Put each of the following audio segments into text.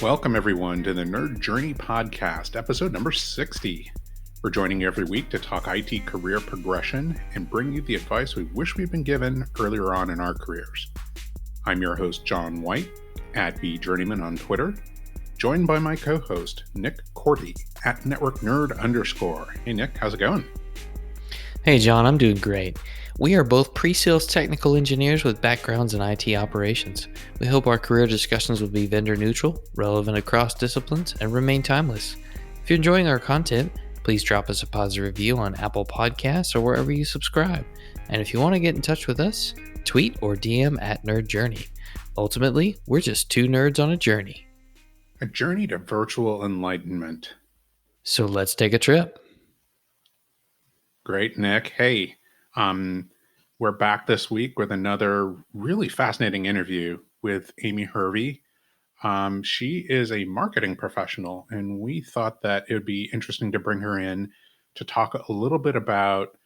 Welcome, everyone, to the Nerd Journey Podcast, episode number 60. We're joining you every week to talk IT career progression and bring you the advice we wish we'd been given earlier on in our careers. I'm your host, John White, at BJourneyman on Twitter, joined by my co-host, Nick Cordy, at NetworkNerd_. Hey, Nick, how's it going? Hey, John, I'm doing great. We are both pre-sales technical engineers with backgrounds in IT operations. We hope our career discussions will be vendor neutral, relevant across disciplines, and remain timeless. If you're enjoying our content, please drop us a positive review on Apple Podcasts or wherever you subscribe. And if you want to get in touch with us, tweet or DM at Nerd Journey. Ultimately, we're just two nerds on a journey. A journey to virtual enlightenment. So let's take a trip. Great, Nick. Hey, we're back this week with another really fascinating interview with Amy Hervey. She is a marketing professional, and we thought that it would be interesting to bring her in to talk a little bit about,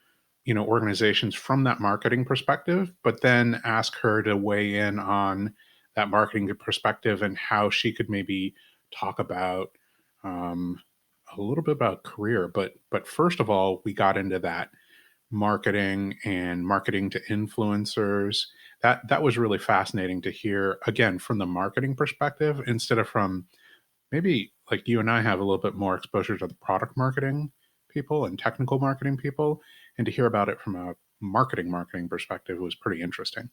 organizations from that marketing perspective, but then ask her to weigh in on that marketing perspective and how she could maybe talk about a little bit about career. But first of all, we got into that marketing and marketing to influencers. That was really fascinating to hear, again, from the marketing perspective, instead of from maybe like you and I have a little bit more exposure to the product marketing people and technical marketing people, and to hear about it from a marketing perspective was pretty interesting.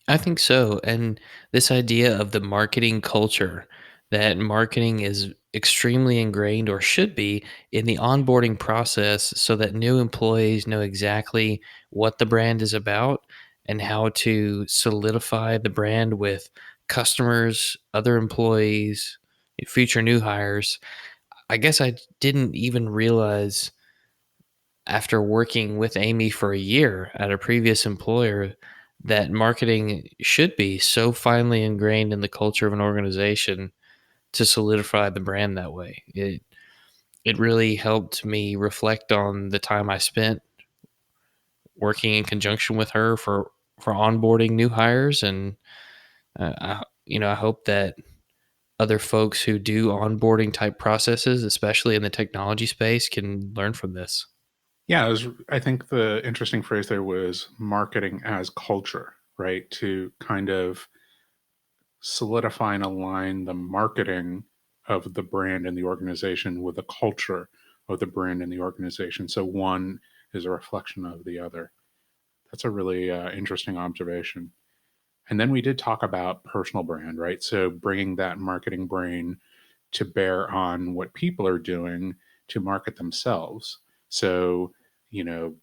I think so. And this idea of the marketing culture, that marketing is extremely ingrained or should be in the onboarding process so that new employees know exactly what the brand is about and how to solidify the brand with customers, other employees, future new hires. I guess I didn't even realize after working with Amy for a year at a previous employer that marketing should be so finely ingrained in the culture of an organization to solidify the brand that way. It really helped me reflect on the time I spent working in conjunction with her for onboarding new hires, and I hope that other folks who do onboarding type processes, especially in the technology space, can learn from this. Yeah, I think the interesting phrase there was marketing as culture, right? To kind of solidify and align the marketing of the brand and the organization with the culture of the brand and the organization. So one is a reflection of the other. That's a really interesting observation. And then we did talk about personal brand, right? So bringing that marketing brain to bear on what people are doing to market themselves. So,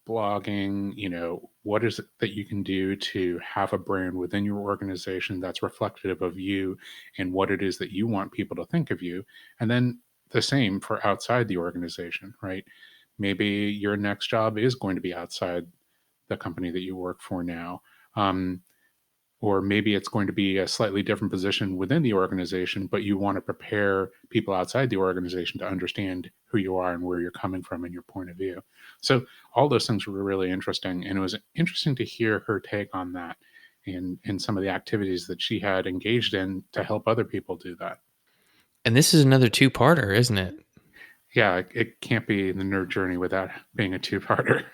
blogging, what is it that you can do to have a brand within your organization that's reflective of you and what it is that you want people to think of you. And then the same for outside the organization, right? Maybe your next job is going to be outside the company that you work for now. Or maybe it's going to be a slightly different position within the organization, but you want to prepare people outside the organization to understand who you are and where you're coming from and your point of view. So all those things were really interesting. And it was interesting to hear her take on that and some of the activities that she had engaged in to help other people do that. And this is another two-parter, isn't it? Yeah, it can't be the Nerd Journey without being a two-parter.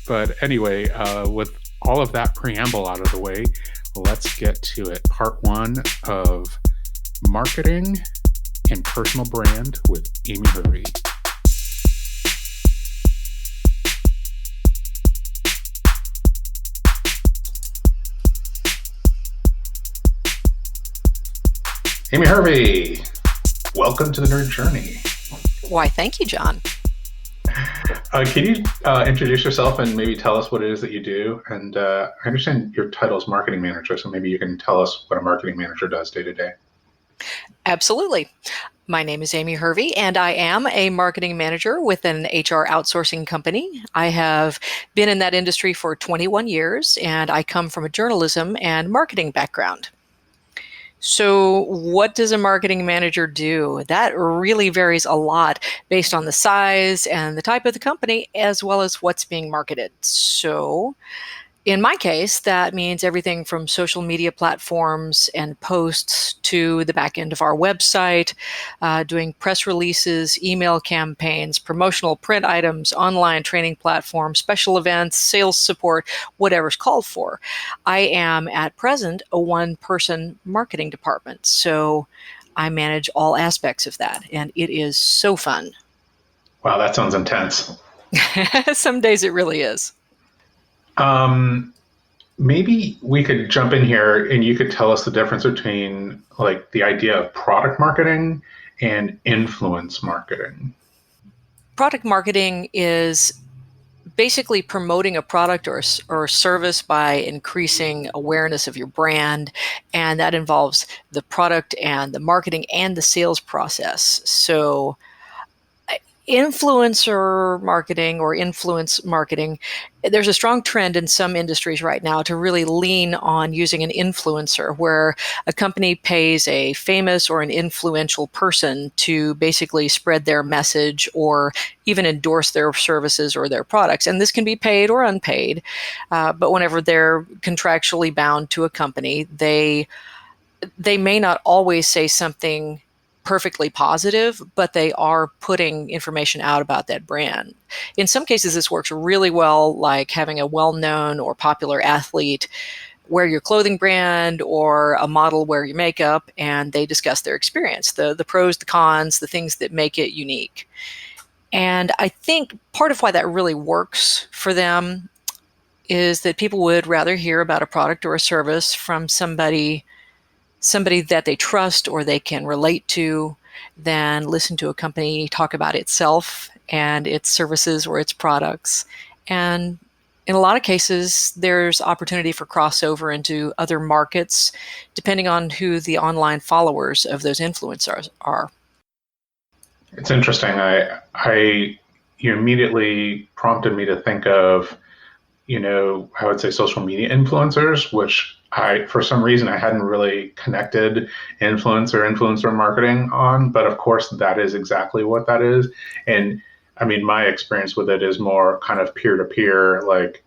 But anyway, with all of that preamble out of the way, let's get to it. Part one of marketing and personal brand with Amy Hervey. Amy Hervey, welcome to the Nerd Journey. Why, thank you, John. Can you introduce yourself and maybe tell us what it is that you do? And I understand your title is marketing manager, so maybe you can tell us what a marketing manager does day to day. Absolutely. My name is Amy Hervey, and I am a marketing manager with an HR outsourcing company. I have been in that industry for 21 years, and I come from a journalism and marketing background. So what does a marketing manager do? That really varies a lot based on the size and the type of the company, as well as what's being marketed. So In my case, that means everything from social media platforms and posts to the back end of our website, doing press releases, email campaigns, promotional print items, online training platforms, special events, sales support, whatever's called for. I am at present a one-person marketing department, so I manage all aspects of that, and it is so fun. Wow, that sounds intense. Some days it really is. Um, Maybe we could jump in here and you could tell us the difference between like the idea of product marketing and influence marketing. Product marketing is basically promoting a product or service by increasing awareness of your brand. And that involves the product and the marketing and the sales process. So influencer marketing or influence marketing, there's a strong trend in some industries right now to really lean on using an influencer where a company pays a famous or an influential person to basically spread their message or even endorse their services or their products. And this can be paid or unpaid, but whenever they're contractually bound to a company, they may not always say something perfectly positive, but they are putting information out about that brand. In some cases, this works really well, like having a well-known or popular athlete wear your clothing brand or a model wear your makeup, and they discuss their experience, the pros, the cons, the things that make it unique. And I think part of why that really works for them is that people would rather hear about a product or a service from somebody that they trust or they can relate to than listen to a company talk about itself and its services or its products. And in a lot of cases, there's opportunity for crossover into other markets, depending on who the online followers of those influencers are. It's interesting. I you immediately prompted me to think of, I would say social media influencers, which for some reason, I hadn't really connected influencer marketing on, but of course, that is exactly what that is. And I mean, my experience with it is more kind of peer to peer, like,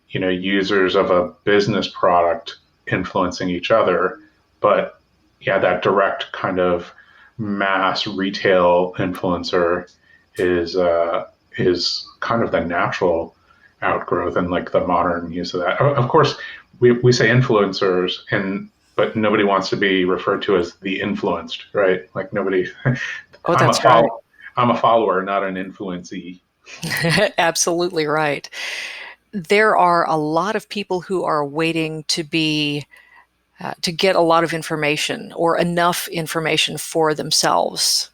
users of a business product influencing each other. But yeah, that direct kind of mass retail influencer is kind of the natural outgrowth and like the modern use of that. Of course, we say influencers, but nobody wants to be referred to as the influenced, right? Like nobody. Oh, I'm a that's right. I'm a follower, not an influencee. Absolutely right. There are a lot of people who are waiting to get a lot of information or enough information for themselves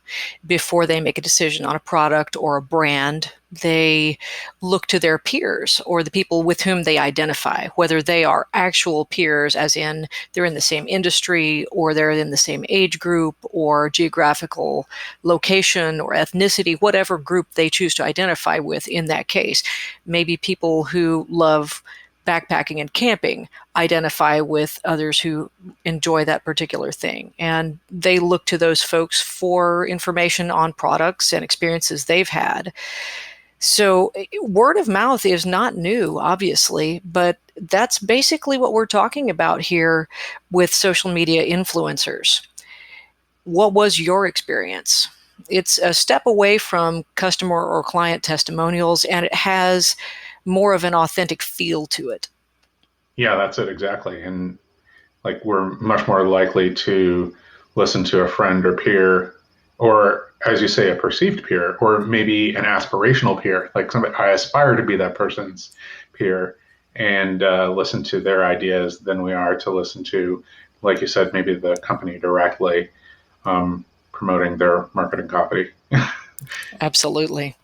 before they make a decision on a product or a brand. They look to their peers or the people with whom they identify, whether they are actual peers, as in they're in the same industry or they're in the same age group or geographical location or ethnicity, whatever group they choose to identify with in that case. Maybe people who love backpacking and camping identify with others who enjoy that particular thing. And they look to those folks for information on products and experiences they've had. So word of mouth is not new, obviously, but that's basically what we're talking about here with social media influencers. What was your experience? It's a step away from customer or client testimonials, and it has more of an authentic feel to it. Yeah, that's it exactly. And like we're much more likely to listen to a friend or peer, or as you say, a perceived peer, or maybe an aspirational peer, like somebody I aspire to be that person's peer, and listen to their ideas than we are to listen to, like you said, maybe the company directly promoting their marketing copy. Absolutely.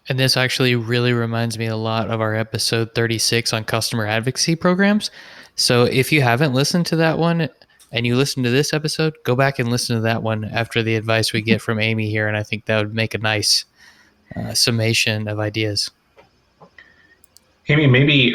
And this actually really reminds me a lot of our episode 36 on customer advocacy programs. So if you haven't listened to that one and you listen to this episode, go back and listen to that one after the advice we get from Amy here. And I think that would make a nice summation of ideas. Amy, maybe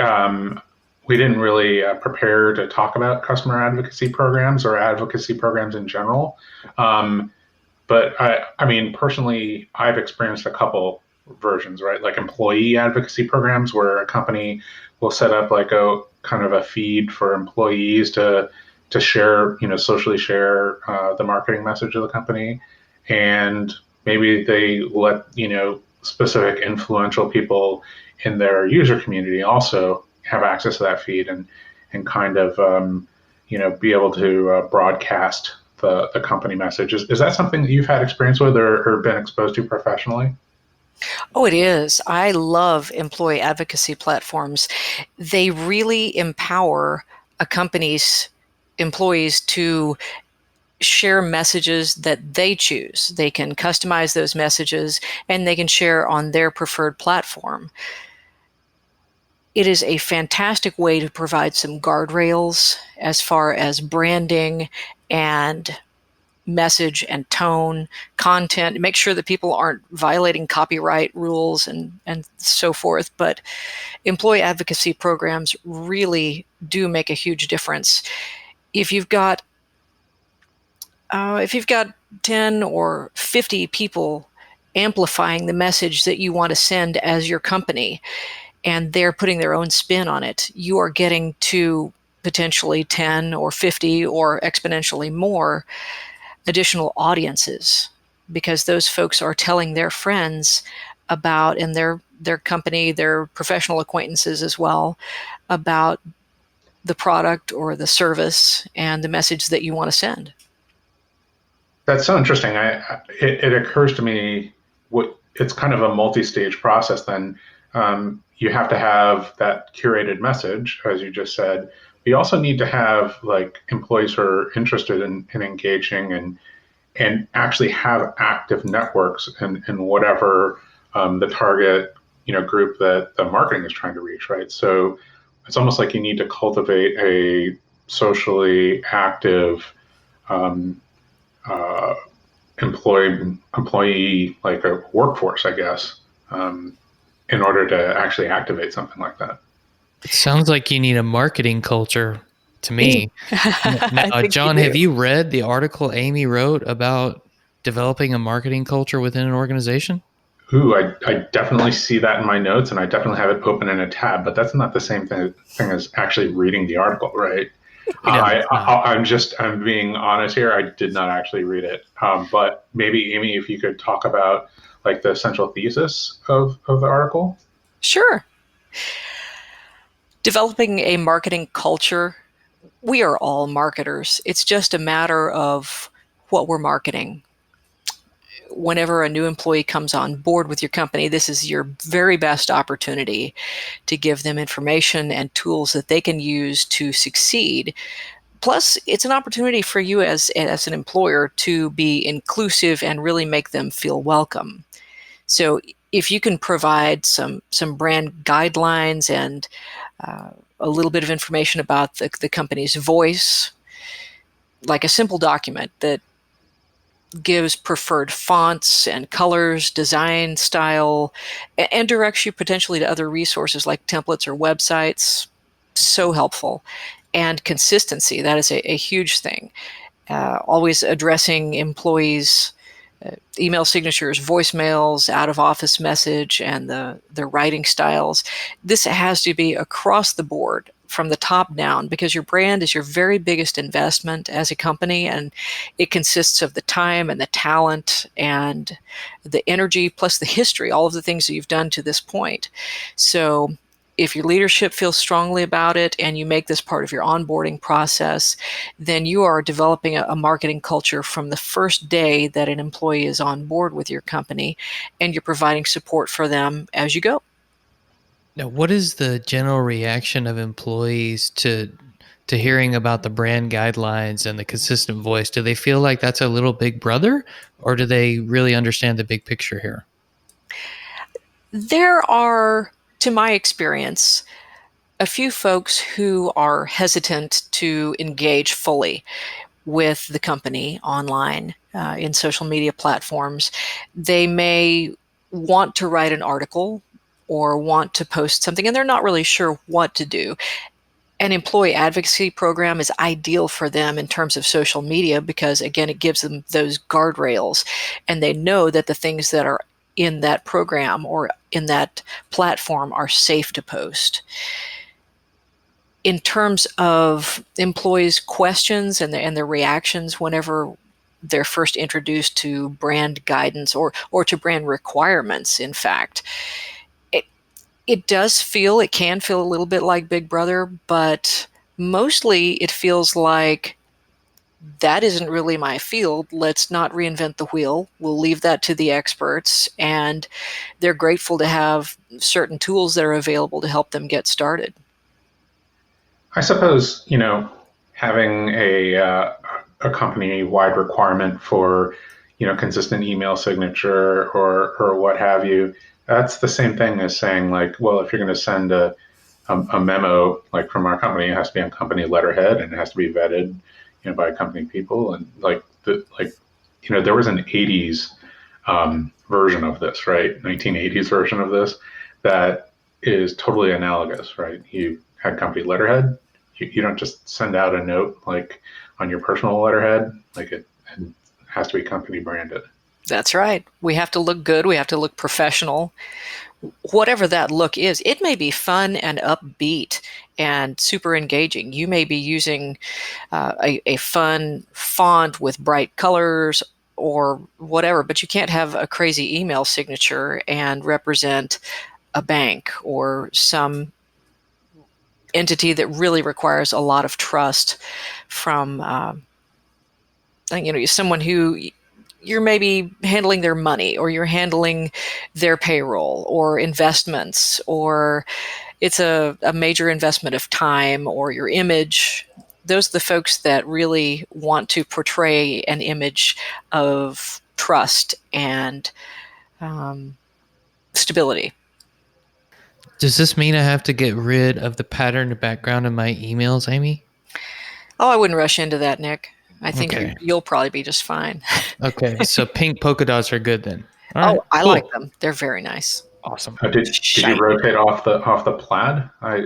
we didn't really prepare to talk about customer advocacy programs or advocacy programs in general. But I mean, personally, I've experienced a couple. versions, right? Like employee advocacy programs where a company will set up like a kind of a feed for employees to share, socially share the marketing message of the company, and maybe they let specific influential people in their user community also have access to that feed and kind of be able to broadcast the company message. Is that something that you've had experience with or been exposed to professionally? Oh, it is. I love employee advocacy platforms. They really empower a company's employees to share messages that they choose. They can customize those messages and they can share on their preferred platform. It is a fantastic way to provide some guardrails as far as branding and message and tone, content, make sure that people aren't violating copyright rules and so forth. But employee advocacy programs really do make a huge difference. If you've got if you've got 10 or 50 people amplifying the message that you want to send as your company, and they're putting their own spin on it, you are getting to potentially 10 or 50 or exponentially more additional audiences, because those folks are telling their friends about, and their company, their professional acquaintances as well, about the product or the service and the message that you want to send. That's so interesting. It occurs to me what it's kind of a multi-stage process. Then you have to have that curated message, as you just said. You also need to have like employees who are interested in engaging and actually have active networks in whatever the target group that the marketing is trying to reach, right? So it's almost like you need to cultivate a socially active um, uh, employee like a workforce, I guess, in order to actually activate something like that. It sounds like you need a marketing culture to me. I Now, think you John, have do. you read the article Amy wrote about developing a marketing culture within an organization? Ooh, I definitely see that in my notes, and I definitely have it open in a tab. But that's not the same thing as actually reading the article, right? No, it's not. I'm being honest here. I did not actually read it, but maybe Amy, if you could talk about like the central thesis of the article. Sure. Developing a marketing culture, we are all marketers. It's just a matter of what we're marketing. Whenever a new employee comes on board with your company, this is your very best opportunity to give them information and tools that they can use to succeed. Plus, it's an opportunity for you as an employer to be inclusive and really make them feel welcome. So if you can provide some brand guidelines and a little bit of information about the company's voice, like a simple document that gives preferred fonts and colors, design style, and directs you potentially to other resources like templates or websites. So helpful. And consistency, that is a huge thing. Always addressing employees' email signatures, voicemails, out of office message, and the writing styles. This has to be across the board from the top down, because your brand is your very biggest investment as a company, and it consists of the time and the talent and the energy plus the history, all of the things that you've done to this point. So if your leadership feels strongly about it and you make this part of your onboarding process, then you are developing a marketing culture from the first day that an employee is on board with your company, and you're providing support for them as you go. Now, what is the general reaction of employees to hearing about the brand guidelines and the consistent voice? Do they feel like that's a little big brother, or do they really understand the big picture here? There are, to my experience, a few folks who are hesitant to engage fully with the company online in social media platforms. They may want to write an article or want to post something, and they're not really sure what to do. An employee advocacy program is ideal for them in terms of social media because, again, it gives them those guardrails, and they know that the things that are in that program or in that platform are safe to post. In terms of employees' questions and their reactions whenever they're first introduced to brand guidance or to brand requirements, in fact, it can feel a little bit like Big Brother, but mostly it feels like that isn't really my field. Let's not reinvent the wheel. We'll leave that to the experts, and they're grateful to have certain tools that are available to help them get started. I suppose, having a company-wide requirement for, consistent email signature or what have you, that's the same thing as saying, like, well, if you're going to send a memo, like from our company, it has to be on company letterhead and it has to be vetted, by company people. And there was an 80s version of this, right? 1980s version of this that is totally analogous, right? You had company letterhead. You don't just send out a note like on your personal letterhead, like it has to be company branded. That's right. We have to look good. We have to look professional. Whatever that look is, it may be fun and upbeat and super engaging. You may be using a fun font with bright colors or whatever, but you can't have a crazy email signature and represent a bank or some entity that really requires a lot of trust from someone who you're maybe handling their money, or you're handling their payroll or investments, or it's a major investment of time or your image. Those are the folks that really want to portray an image of trust and stability. Does this mean I have to get rid of the patterned background in my emails, Amy? Oh, I wouldn't rush into that, Nick. I think Okay. you'll probably be just fine. Okay, so pink polka dots are good then. All right, I cool. like them. They're very nice. Awesome. Did you rotate off the plaid? I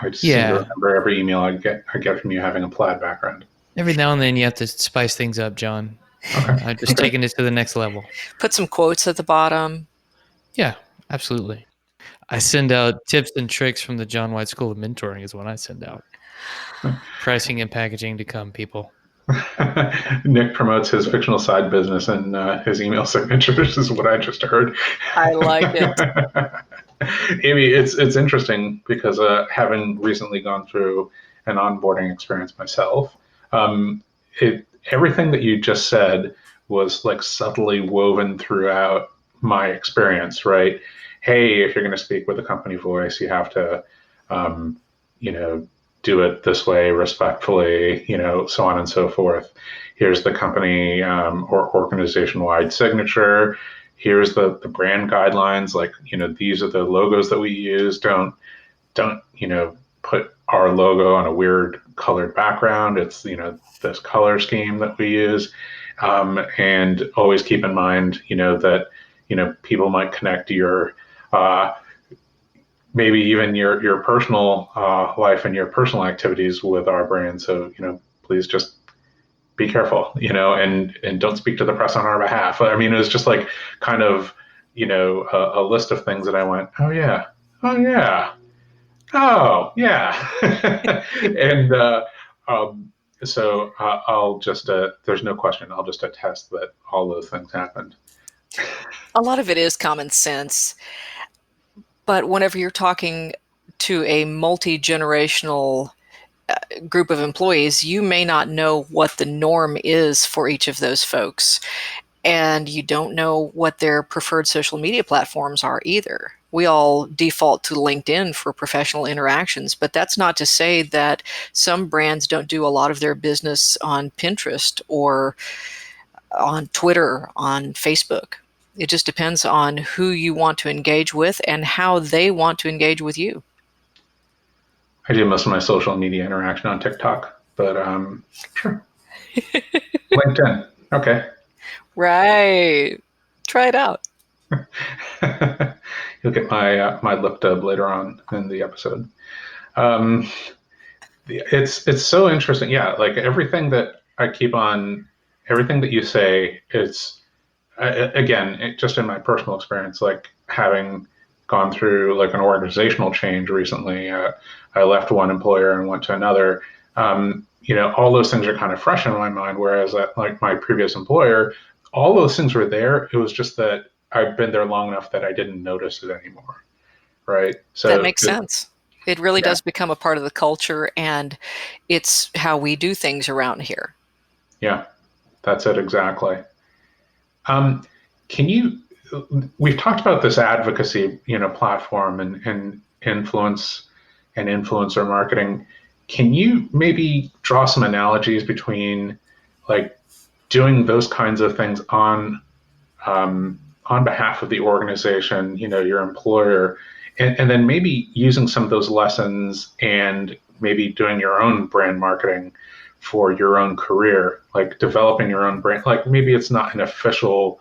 just seem to remember every email I get from you having a plaid background. Every now and then you have to spice things up, John. Okay. I'm just taking it to the next level. Put some quotes at the bottom. Yeah, absolutely. I send out tips and tricks from the John White School of Mentoring is what I send out. Pricing and packaging to come, people. Nick promotes his fictional side business and his email signatures is what I just heard. I like it. Amy, it's interesting because having recently gone through an onboarding experience myself, everything that you just said was like subtly woven throughout my experience, right? Hey, if you're going to speak with a company voice, you have to, do it this way respectfully, so on and so forth. Here's the company or organization-wide signature. Here's the brand guidelines. Like, these are the logos that we use. Don't put our logo on a weird colored background. It's, this color scheme that we use. And always keep in mind, that, people might connect to your maybe even your personal life and your personal activities with our brand. So, please just be careful, and don't speak to the press on our behalf. I mean, it was just like kind of, a list of things that I went, oh yeah, and so I'll just, there's no question, I'll just attest that all those things happened. A lot of it is common sense. But whenever you're talking to a multi-generational group of employees, you may not know what the norm is for each of those folks. And you don't know what their preferred social media platforms are either. We all default to LinkedIn for professional interactions, but that's not to say that some brands don't do a lot of their business on Pinterest or on Twitter, on Facebook. It just depends on who you want to engage with and how they want to engage with you. I do most of my social media interaction on TikTok, but sure. LinkedIn. Okay. Right. Try it out. You'll get my lip dub later on in the episode. It's so interesting. Yeah, like everything that I keep on, everything that you say, it's again, just in my personal experience, like having gone through like an organizational change recently, I left one employer and went to another. All those things are kind of fresh in my mind. Whereas at like my previous employer, all those things were there. It was just that I've been there long enough that I didn't notice it anymore. Right. That So makes sense. It really yeah, does become a part of the culture, and it's how we do things around here. yeah, that's it exactly. Um, can you? We've talked about this advocacy, platform and influence and influencer marketing. Can you maybe draw some analogies between like doing those kinds of things on behalf of the organization, your employer, and then maybe using some of those lessons and maybe doing your own brand marketing for your own career, like developing your own brand. Like maybe it's not an official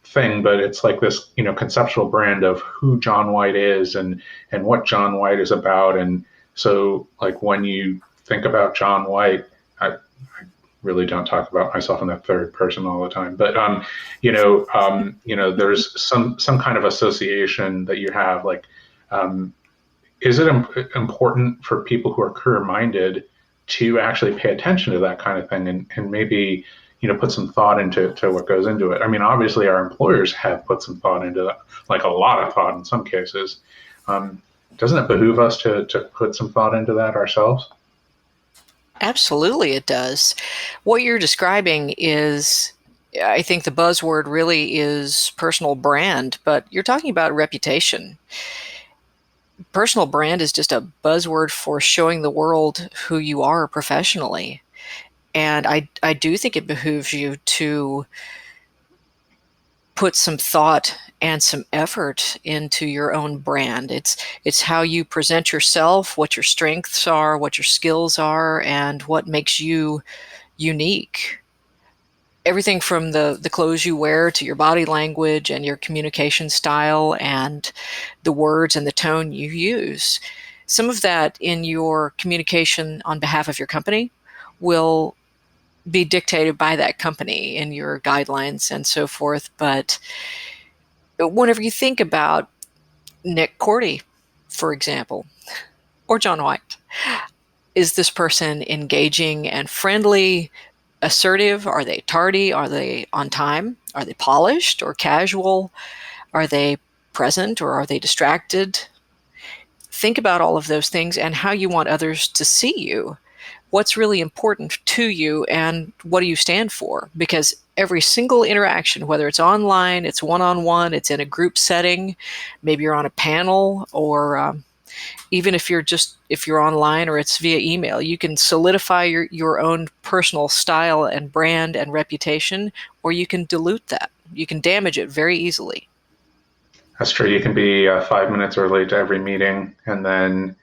thing, but it's like this, conceptual brand of who John White is and what John White is about. And so, like when you think about John White, I really don't talk about myself in the third person all the time, but there's some kind of association that you have. Like, um, is it important for people who are career minded to actually pay attention to that kind of thing and maybe put some thought into what goes into it? I mean, obviously, our employers have put some thought into that, like a lot of thought in some cases. Um, doesn't it behoove us to put some thought into that ourselves? Absolutely, it does. What you're describing is, I think the buzzword really is personal brand, but you're talking about reputation. Personal brand is just a buzzword for showing the world who you are professionally. And I do think it behooves you to put some thought and some effort into your own brand. It's how you present yourself, what your strengths are, what your skills are, and what makes you unique. Everything from the clothes you wear to your body language and your communication style and the words and the tone you use. Some of that in your communication on behalf of your company will be dictated by that company in your guidelines and so forth. But whenever you think about Nick Cordy, for example, or John White, is this person engaging and friendly, assertive? Are they tardy? Are they on time? Are they polished or casual? Are they present or are they distracted? Think about all of those things and how you want others to see you. What's really important to you and what do you stand for? Because every single interaction, whether it's online, it's one-on-one, it's in a group setting, maybe you're on a panel, or even if you're online or it's via email, you can solidify your own personal style and brand and reputation, or you can dilute that. You can damage it very easily. That's true. You can be 5 minutes early to every meeting, and then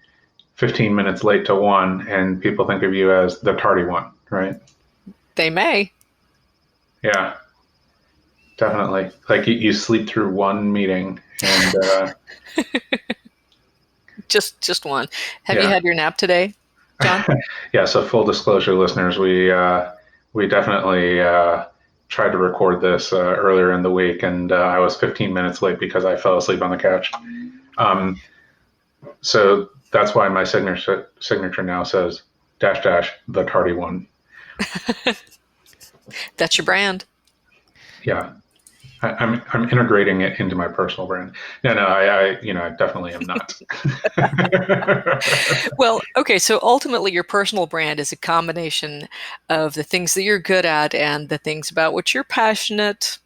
15 minutes late to one, and people think of you as the tardy one, right? They may. Yeah, definitely. Like you sleep through one meeting, and Just one. Have you yeah, had your nap today, John? yeah. So full disclosure, listeners, we definitely tried to record this earlier in the week, and I was 15 minutes late because I fell asleep on the couch. Um, so that's why my signature now says dash dash the tardy one. That's your brand. Yeah, I'm integrating it into my personal brand. No, I definitely am not. Well, okay, so ultimately your personal brand is a combination of the things that you're good at and the things about which you're passionate,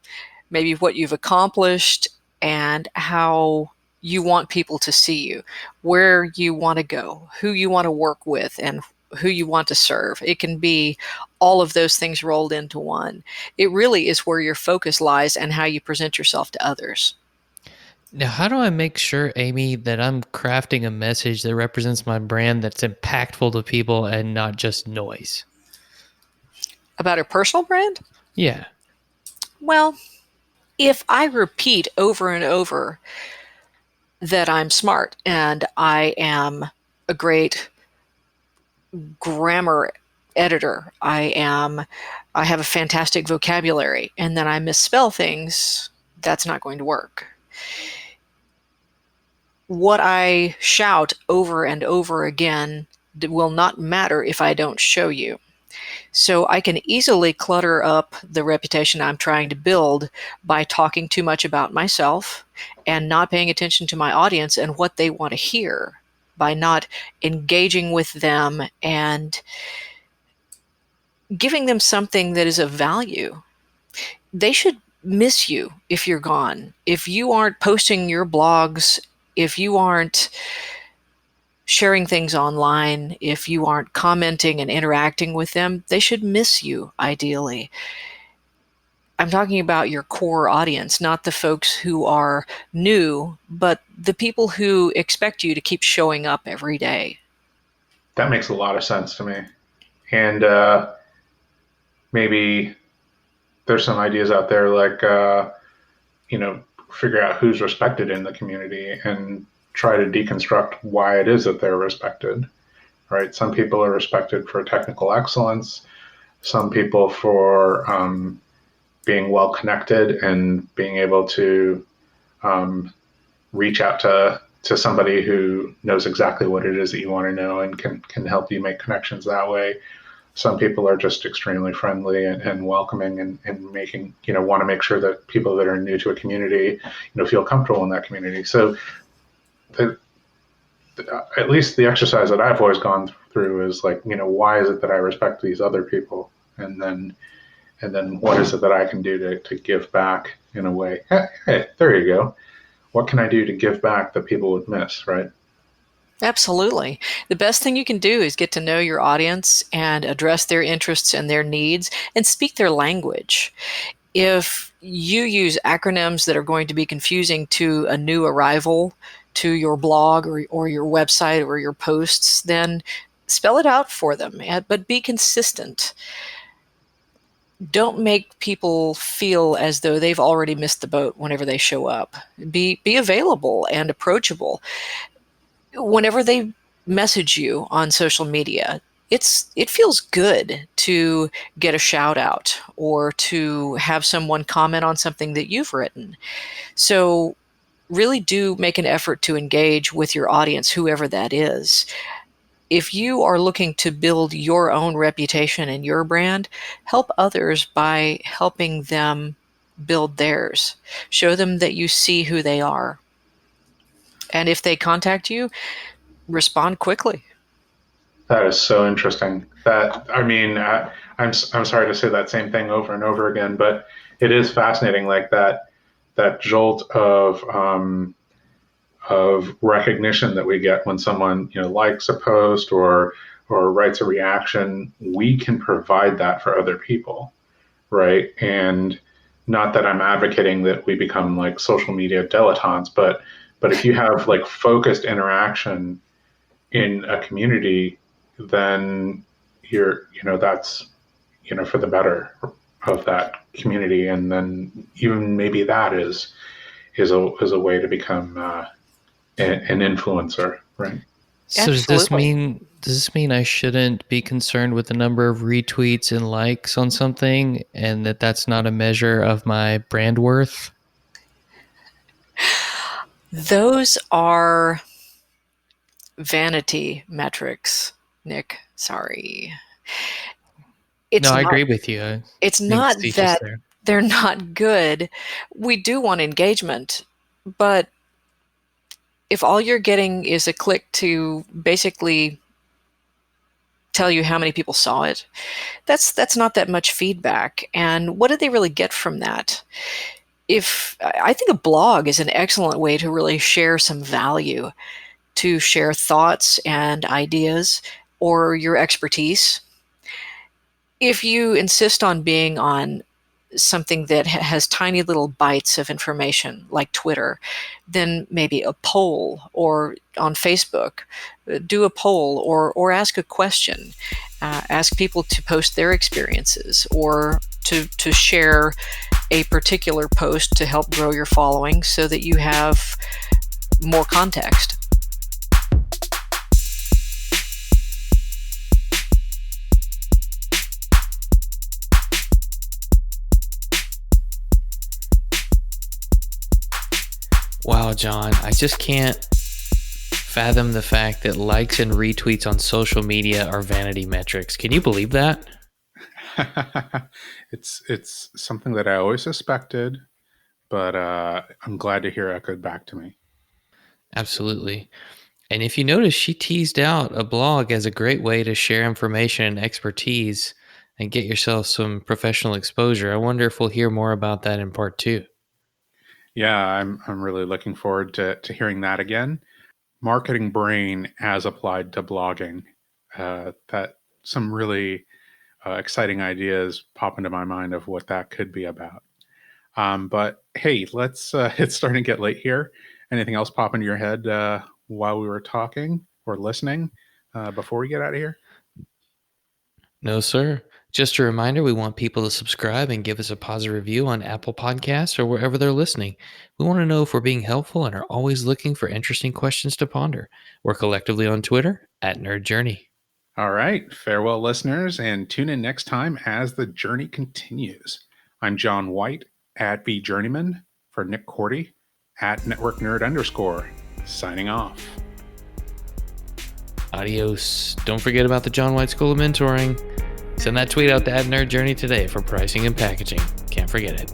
maybe what you've accomplished, and how you want people to see you, where you want to go, who you want to work with, and who you want to serve. It can be all of those things rolled into one. It really is where your focus lies and how you present yourself to others. Now, how do I make sure, Amy, that I'm crafting a message that represents my brand that's impactful to people and not just noise? About a personal brand? Yeah. Well, if I repeat over and over that I'm smart and I am a great grammar editor, I am I have a fantastic vocabulary and then I misspell things, that's not going to work. What I shout over and over again will not matter if I don't show you. So I can easily clutter up the reputation I'm trying to build by talking too much about myself and not paying attention to my audience and what they want to hear, by not engaging with them and giving them something that is of value. They should miss you if you're gone. If you aren't posting your blogs, if you aren't sharing things online, if you aren't commenting and interacting with them, they should miss you, ideally. I'm talking about your core audience, not the folks who are new, but the people who expect you to keep showing up every day. That makes a lot of sense to me. And maybe there's some ideas out there like, figure out who's respected in the community and try to deconstruct why it is that they're respected, right? Some people are respected for technical excellence, some people for being well connected and being able to reach out to somebody who knows exactly what it is that you want to know and can help you make connections that way. Some people are just extremely friendly and welcoming and making, want to make sure that people that are new to a community, feel comfortable in that community. So at least the exercise that I've always gone through is like, why is it that I respect these other people? And then what is it that I can do to give back in a way? Hey, there you go. What can I do to give back that people would miss, right? Absolutely. The best thing you can do is get to know your audience and address their interests and their needs and speak their language. If you use acronyms that are going to be confusing to a new arrival to your blog or your website or your posts, then spell it out for them, but be consistent. Don't make people feel as though they've already missed the boat whenever they show up. Be available and approachable. Whenever they message you on social media, it feels good to get a shout out or to have someone comment on something that you've written. So really do make an effort to engage with your audience, whoever that is. If you are looking to build your own reputation and your brand, help others by helping them build theirs. Show them that you see who they are. And if they contact you, respond quickly. That is so interesting. I'm sorry to say that same thing over and over again, but it is fascinating, like that jolt of recognition that we get when someone likes a post or writes a reaction. We can provide that for other people, right? And not that I'm advocating that we become like social media dilettantes, but if you have like focused interaction in a community, then that's for the better of that community, and then even maybe that is a way to become an influencer, right? So Absolutely. does this mean I shouldn't be concerned with the number of retweets and likes on something, and that's not a measure of my brand worth? Those are vanity metrics, Nick. Sorry. It's No, I not agree with you. it's Being not facetious that there. they're not good. We do want engagement, but if all you're getting is a click to basically tell you how many people saw it, that's not that much feedback. And what did they really get from that? If I think a blog is an excellent way to really share some value, to share thoughts and ideas or your expertise. If you insist on being on something that has tiny little bites of information like Twitter, then maybe a poll, or on Facebook, do a poll or ask a question. Ask people to post their experiences or to share a particular post to help grow your following so that you have more context. Wow, John, I just can't fathom the fact that likes and retweets on social media are vanity metrics. Can you believe that? It's something that I always suspected, but I'm glad to hear echoed back to me. Absolutely. And if you notice, she teased out a blog as a great way to share information and expertise and get yourself some professional exposure. I wonder if we'll hear more about that in part two. Yeah, I'm really looking forward to hearing that again. Marketing brain as applied to blogging. That some really exciting ideas pop into my mind of what that could be about. But hey, let's it's starting to get late here. Anything else pop into your head while we were talking or listening before we get out of here? No, sir. Just a reminder, we want people to subscribe and give us a positive review on Apple Podcasts or wherever they're listening. We want to know if we're being helpful and are always looking for interesting questions to ponder. We're collectively on Twitter at Nerd Journey. All right, farewell, listeners, and tune in next time as the journey continues. I'm John White at B Journeyman for Nick Cordy at Network Nerd _ signing off. Adios. Don't forget about the John White School of Mentoring. Send that tweet out to @Nerd Journey today for pricing and packaging. Can't forget it.